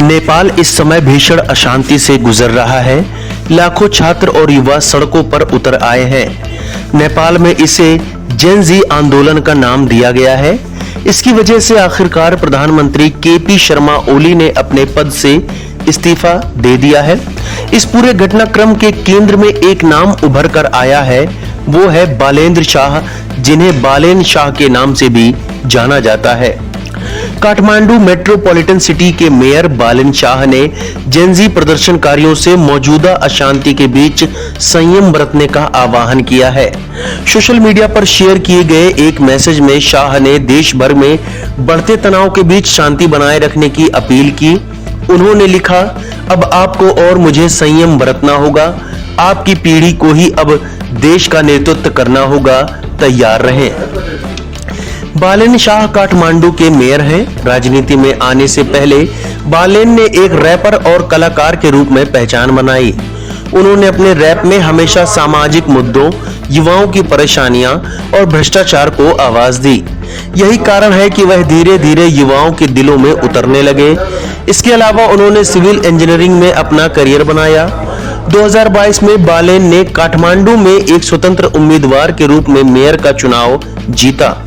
नेपाल इस समय भीषण अशांति से गुजर रहा है। लाखों छात्र और युवा सड़कों पर उतर आए हैं। नेपाल में इसे जेन जी आंदोलन का नाम दिया गया है। इसकी वजह से आखिरकार प्रधानमंत्री केपी शर्मा ओली ने अपने पद से इस्तीफा दे दिया है। इस पूरे घटनाक्रम के केंद्र में एक नाम उभर कर आया है, वो है बालेंद्र शाह, जिन्हें बालेन शाह के नाम से भी जाना जाता है। काठमांडू मेट्रोपॉलिटन सिटी के मेयर बालेन शाह ने जेनजी प्रदर्शनकारियों से मौजूदा अशांति के बीच संयम बरतने का आह्वान किया है। सोशल मीडिया पर शेयर किए गए एक मैसेज में शाह ने देश भर में बढ़ते तनाव के बीच शांति बनाए रखने की अपील की। उन्होंने लिखा, अब आपको और मुझे संयम बरतना होगा। आपकी पीढ़ी को ही अब देश का नेतृत्व करना होगा। तैयार रहें। बालेन शाह काठमांडू के मेयर हैं। राजनीति में आने से पहले बालेन ने एक रैपर और कलाकार के रूप में पहचान बनाई। उन्होंने अपने रैप में हमेशा सामाजिक मुद्दों, युवाओं की परेशानियां और भ्रष्टाचार को आवाज दी। यही कारण है कि वह धीरे धीरे युवाओं के दिलों में उतरने लगे। इसके अलावा उन्होंने सिविल इंजीनियरिंग में अपना करियर बनाया। 2022 में बालेन ने काठमांडू में एक स्वतंत्र उम्मीदवार के रूप में मेयर का चुनाव जीता।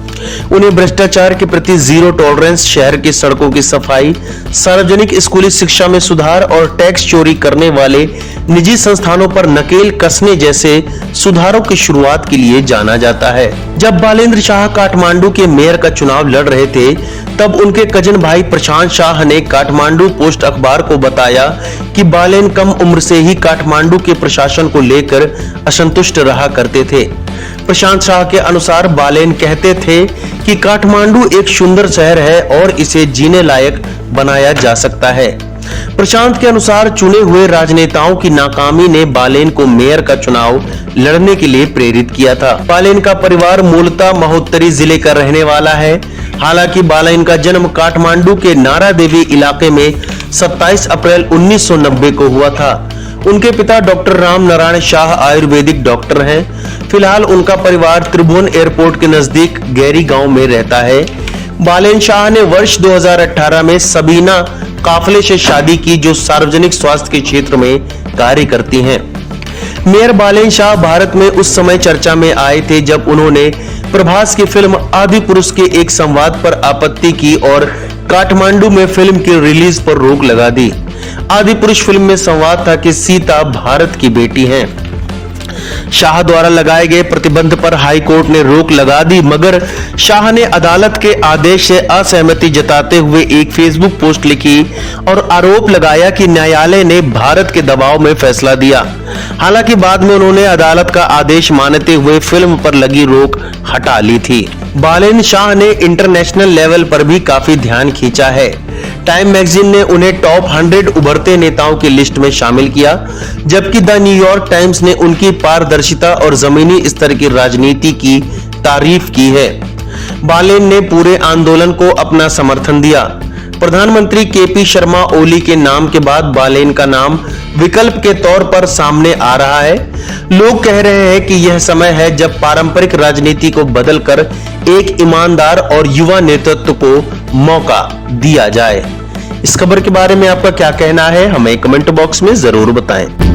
उन्हें भ्रष्टाचार के प्रति जीरो टॉलरेंस, शहर की सड़कों की सफाई, सार्वजनिक स्कूली शिक्षा में सुधार और टैक्स चोरी करने वाले निजी संस्थानों पर नकेल कसने जैसे सुधारों की शुरुआत के लिए जाना जाता है। जब बालेंद्र शाह काठमांडू के मेयर का चुनाव लड़ रहे थे, तब उनके कजन भाई प्रशांत शाह ने काठमांडू पोस्ट अखबार को बताया कि बालेन कम उम्र से ही काठमांडू के प्रशासन को लेकर असंतुष्ट रहा करते थे। प्रशांत शाह के अनुसार बालेन कहते थे कि काठमांडू एक सुंदर शहर है और इसे जीने लायक बनाया जा सकता है। प्रशांत के अनुसार चुने हुए राजनेताओं की नाकामी ने बालेन को मेयर का चुनाव लड़ने के लिए प्रेरित किया था। बालेन का परिवार मूलतः महोत्तरी जिले का रहने वाला है। हालांकि बालेन का जन्म काठमांडू के नारा देवी इलाके में 27 अप्रैल 1990 को हुआ था। उनके पिता डॉक्टर राम नारायण शाह आयुर्वेदिक डॉक्टर हैं। फिलहाल उनका परिवार त्रिभुवन एयरपोर्ट के नजदीक गैरी गांव में रहता है। बालेन शाह ने वर्ष 2018 में सबीना काफले से शादी की, जो सार्वजनिक स्वास्थ्य के क्षेत्र में कार्य करती हैं। मेयर बालेन शाह भारत में उस समय चर्चा में आए थे जब उन्होंने प्रभास की फिल्म आदि पुरुष के एक संवाद पर आपत्ति की और काठमांडू में फिल्म की रिलीज पर रोक लगा दी। आदि पुरुष फिल्म में संवाद था कि सीता भारत की बेटी हैं। शाह द्वारा लगाए गए प्रतिबंध पर हाई कोर्ट ने रोक लगा दी, मगर शाह ने अदालत के आदेश से असहमति जताते हुए एक फेसबुक पोस्ट लिखी और आरोप लगाया कि न्यायालय ने भारत के दबाव में फैसला दिया। हालांकि बाद में उन्होंने अदालत का आदेश मानते हुए फिल्म पर लगी रोक हटा ली थी। बालेन शाह ने इंटरनेशनल लेवल पर भी काफी ध्यान खींचा है। टाइम मैगजीन ने उन्हें टॉप 100 उभरते नेताओं की लिस्ट में शामिल किया, जबकि द न्यूयॉर्क टाइम्स ने उनकी पारदर्शिता और जमीनी स्तर की राजनीति की तारीफ की है। बालेन ने पूरे आंदोलन को अपना समर्थन दिया। प्रधानमंत्री केपी शर्मा ओली के नाम के बाद बालेन का नाम विकल्प के तौर पर सामने आ रहा है। लोग कह रहे हैं कि यह समय है जब पारंपरिक राजनीति को बदलकर एक ईमानदार और युवा नेतृत्व को मौका दिया जाए। इस खबर के बारे में आपका क्या कहना है, हमें कमेंट बॉक्स में जरूर बताएं।